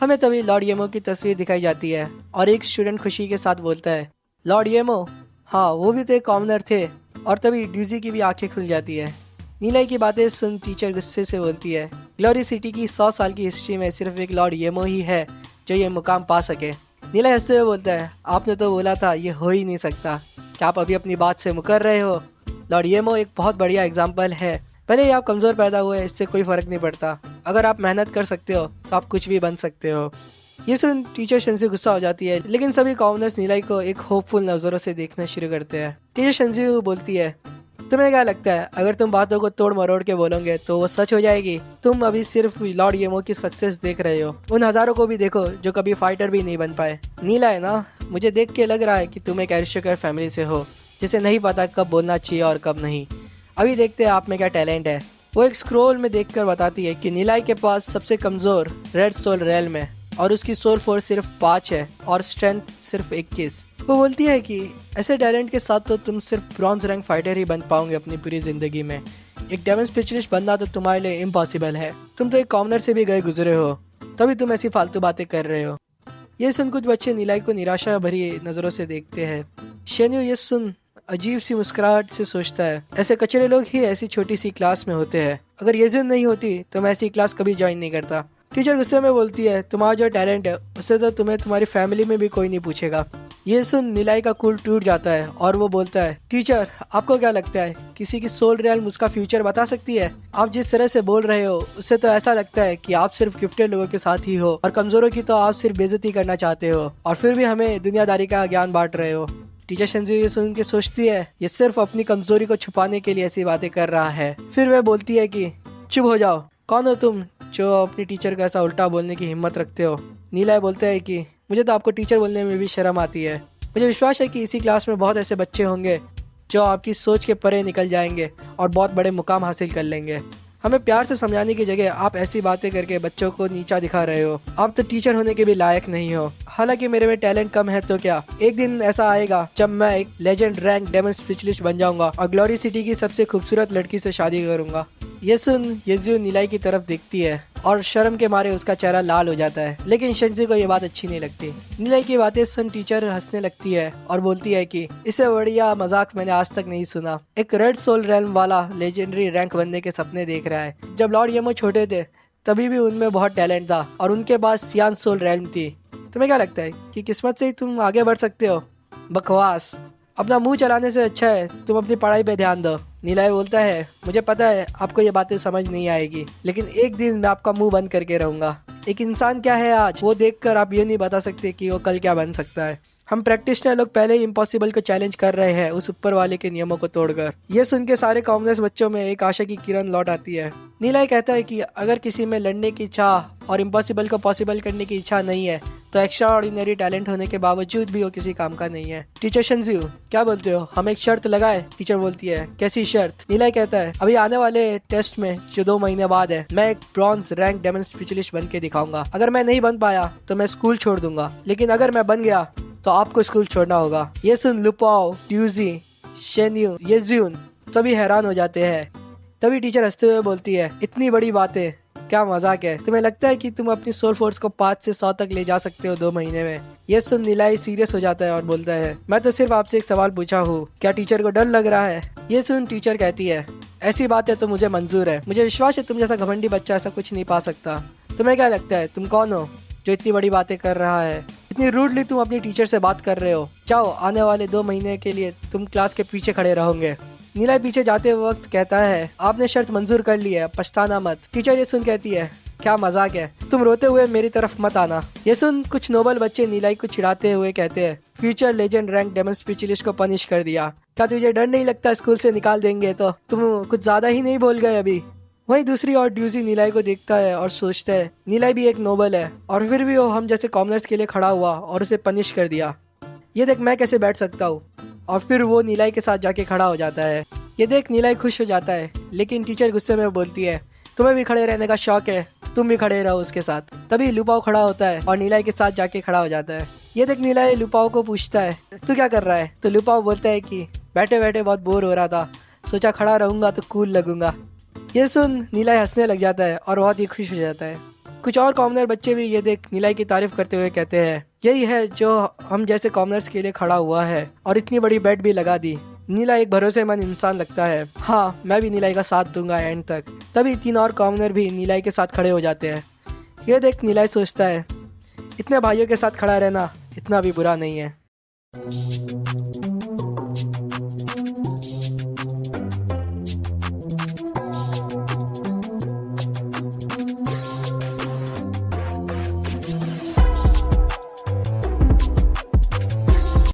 हमें तभी लॉर्ड येमो की तस्वीर दिखाई जाती है और एक स्टूडेंट खुशी के साथ बोलता है, लॉर्ड येमो, हाँ वो भी तो एक कॉमनर थे। और तभी ड्यूजी की भी आंखें खुल जाती है। नीलाई की बातें सुन टीचर गुस्से से बोलती है, ग्लोरी सिटी की 100 साल की हिस्ट्री में सिर्फ एक लॉर्ड येमो ही है जो ये मुकाम पा सके। नीलाई हंसते हुए बोलता है, आपने तो बोला था ये हो ही नहीं सकता, क्या आप अभी अपनी बात से मुकर रहे हो? लॉर्ड येमो एक बहुत बढ़िया एग्जाम्पल है। भले ही आप कमज़ोर पैदा हुए, इससे कोई फ़र्क नहीं पड़ता। अगर आप मेहनत कर सकते हो तो आप कुछ भी बन सकते हो। ये सुन टीचर शंजी गुस्सा हो जाती है, लेकिन सभी कॉमनर्स नीलाई को एक होपफुल नज़रों से देखना शुरू करते हैं। टीचर शंजी बोलती है, तुम्हें क्या लगता है अगर तुम बातों को तोड़ मरोड़ के बोलोगे तो वो सच हो जाएगी? तुम अभी सिर्फ लॉर्ड येमो की सक्सेस देख रहे हो, उन हजारों को भी देखो जो कभी फाइटर भी नहीं बन पाए। नीला है ना, मुझे देख के लग रहा है कि तुम एक एरिस्टोक्रेट फैमिली से हो जिसे नहीं पता कब बोलना चाहिए और कब नहीं। अभी देखते हैं आप में क्या टैलेंट है। वो एक स्क्रोल में देखकर बताती है कि नीलाई के पास सबसे कमज़ोर रेड सोल रेल में और उसकी सोल फोर्स सिर्फ 5 है और स्ट्रेंथ सिर्फ 21। वो बोलती है कि ऐसे टैलेंट के साथ तो तुम सिर्फ ब्रॉन्ज रैंक फाइटर ही बन पाओगे अपनी पूरी ज़िंदगी में। एक डेमन स्पेशलिस्ट बनना तो तुम्हारे लिए इम्पॉसिबल है। तुम तो एक कॉमनर से भी गए गुजरे हो, तभी तुम ऐसी फालतू बातें कर रहे हो। ये सुन कुछ बच्चे नीलाई को निराशा भरी नज़रों से देखते हैं। शेन्यू ये सुन अजीब सी मुस्कुराहट से सोचता है, ऐसे कचरे लोग ही ऐसी छोटी सी क्लास में होते हैं। अगर येजुन नहीं होती तो मैं ऐसी क्लास कभी ज्वाइन नहीं करता। टीचर गुस्से में बोलती है, तुम्हारा जो टैलेंट है उससे तो तुम्हें तुम्हारी फैमिली में भी कोई नहीं पूछेगा। ये सुन नीलाई का कूल टूट जाता है और वो बोलता है, टीचर आपको क्या लगता है किसी की सोल रियल उसका फ्यूचर बता सकती है? आप जिस तरह से बोल रहे हो उससे तो ऐसा लगता है कि आप सिर्फ गिफ्टेड लोगों के साथ ही हो और कमजोरों की तो आप सिर्फ बेइज्जती करना चाहते हो और फिर भी हमें दुनियादारी का ज्ञान बांट रहे हो। टीचर शंजी ये सुन के सोचती है, ये सिर्फ अपनी कमजोरी को छुपाने के लिए ऐसी बातें कर रहा है। फिर वह बोलती है कि चुप हो जाओ, कौन हो तुम जो अपनी टीचर का ऐसा उल्टा बोलने की हिम्मत रखते हो? नीला बोलता है कि मुझे तो आपको टीचर बोलने में भी शर्म आती है। मुझे विश्वास है कि इसी क्लास में बहुत ऐसे बच्चे होंगे जो आपकी सोच के परे निकल जाएंगे और बहुत बड़े मुकाम हासिल कर लेंगे। हमें प्यार से समझाने की जगह आप ऐसी बातें करके बच्चों को नीचा दिखा रहे हो। आप तो टीचर होने के भी लायक नहीं हो। हालांकि मेरे में टैलेंट कम है तो क्या, एक दिन ऐसा आएगा जब मैं एक लेजेंड रैंक डेमन स्पेशलिस्ट बन जाऊंगा और ग्लोरी सिटी की सबसे खूबसूरत लड़की से शादी करूंगा। ये सुन येज़ू नीलाई की तरफ देखती है और शर्म के मारे उसका चेहरा लाल हो जाता है, लेकिन शंजी को ये बात अच्छी नहीं लगती। नीलाई की बातें सुन टीचर हंसने लगती है और बोलती है कि इससे बढ़िया मजाक मैंने आज तक नहीं सुना। एक रेड सोल रैल्म वाला लेजेंडरी रैंक बनने के सपने देख रहा है। जब लॉर्ड येमो छोटे थे तभी भी उनमें बहुत टैलेंट था और उनके पास सियान सोल रैल्म थी। तुम्हें क्या लगता है कि किस्मत से ही तुम आगे बढ़ सकते हो? बकवास, अपना मुंह चलाने से अच्छा है तुम अपनी पढ़ाई पे ध्यान दो। नीलाई बोलता है, मुझे पता है आपको ये बातें समझ नहीं आएगी, लेकिन एक दिन मैं आपका मुंह बंद करके रहूंगा। एक इंसान क्या है आज, वो देखकर आप ये नहीं बता सकते कि वो कल क्या बन सकता है। हम प्रैक्टिशनर लोग पहले ही इम्पॉसिबल को चैलेंज कर रहे हैं उस ऊपर वाले के नियमों को तोड़कर। ये सुन के सारे कॉमनर्स बच्चों में एक आशा की किरण लौट आती है। नीलाई कहता है कि अगर किसी में लड़ने की चाह और इम्पॉसिबल को पॉसिबल करने की इच्छा नहीं है तो एक्स्ट्रा ऑर्डिनरी टैलेंट होने के बावजूद भी वो किसी काम का नहीं है। टीचर शंजी क्या बोलते हो, हम एक शर्त लगाए? टीचर बोलती है, कैसी शर्त? नीलाई कहता है, अभी आने वाले टेस्ट में जो 2 महीने बाद है मैं एक ब्रॉन्ज रैंक डेमन स्पेशलिस्ट बन के दिखाऊंगा। अगर मैं नहीं बन पाया तो मैं स्कूल छोड़ दूंगा, लेकिन अगर मैं बन गया तो आपको स्कूल छोड़ना होगा। ये सुन लुपाओ, ट्यूजी, शेन्यू, येज़ून सभी हैरान हो जाते हैं। तभी टीचर हंसते हुए बोलती है, इतनी बड़ी बातें, क्या मजाक है? तुम्हें लगता है कि तुम अपनी सोल फोर्स को 5 से 100 तक ले जा सकते हो 2 महीने में? ये सुन नीलाई सीरियस हो जाता है और बोलता है, मैं तो सिर्फ आपसे एक सवाल पूछा हूँ, क्या टीचर को डर लग रहा है? ये सुन टीचर कहती है, ऐसी बात है तो मुझे मंजूर है। मुझे विश्वास है तुम जैसा घमंडी बच्चा ऐसा कुछ नहीं पा सकता। तुम्हें क्या लगता है तुम कौन हो जो इतनी बड़ी बातें कर रहा है? इतनी रूडली तुम अपनी टीचर से बात कर रहे हो। जाओ, आने वाले 2 महीने के लिए तुम क्लास के पीछे खड़े रहोगे। नीलाई पीछे जाते वक्त कहता है, आपने शर्त मंजूर कर ली है, पछताना मत। टीचर ये सुन कहती है, क्या मजाक है, तुम रोते हुए मेरी तरफ मत आना। ये सुन कुछ नोबल बच्चे नीलाई को चिढ़ाते हुए कहते हैं, future legend rank demon specialist को पनिश कर दिया। क्या तुझे डर नहीं लगता स्कूल से निकाल देंगे तो? तुम कुछ ज्यादा ही नहीं बोल गए अभी। वहीं दूसरी ओर ड्यूजी नीलाई को देखता है और सोचता है, नीलाई भी एक नोबल है और फिर भी वो हम जैसे कॉमनर्स के लिए खड़ा हुआ और उसे पनिश कर दिया। ये देख मैं कैसे बैठ सकता हूँ। और फिर वो नीलाई के साथ जाके खड़ा हो जाता है। ये देख नीलाई खुश हो जाता है, लेकिन टीचर गुस्से में बोलती है, तुम्हें भी खड़े रहने का शौक है, तुम भी खड़े रहो उसके साथ। तभी लुपाओ खड़ा होता है और नीलाई के साथ जाके खड़ा हो जाता है। ये देख नीलाई लुपाओ को पूछता है, तू क्या कर रहा है? तो लुपाओ बोलता है कि बैठे बैठे बहुत बोर हो रहा था, सोचा खड़ा रहूंगा तो कूल लगूंगा। ये सुन नीलाई हंसने लग जाता है और बहुत ही खुश हो जाता है। कुछ और कॉमनर बच्चे भी ये देख नीलाई की तारीफ करते हुए कहते हैं, यही है जो हम जैसे कॉमनर्स के लिए खड़ा हुआ है और इतनी बड़ी बेट भी लगा दी। नीलाई एक भरोसेमंद इंसान लगता है। हाँ, मैं भी नीलाई का साथ दूंगा एंड तक। तभी 3 और कॉमनर भी नीलाई के साथ खड़े हो जाते हैं। ये देख नीलाई सोचता है, इतने भाइयों के साथ खड़ा रहना इतना भी बुरा नहीं है।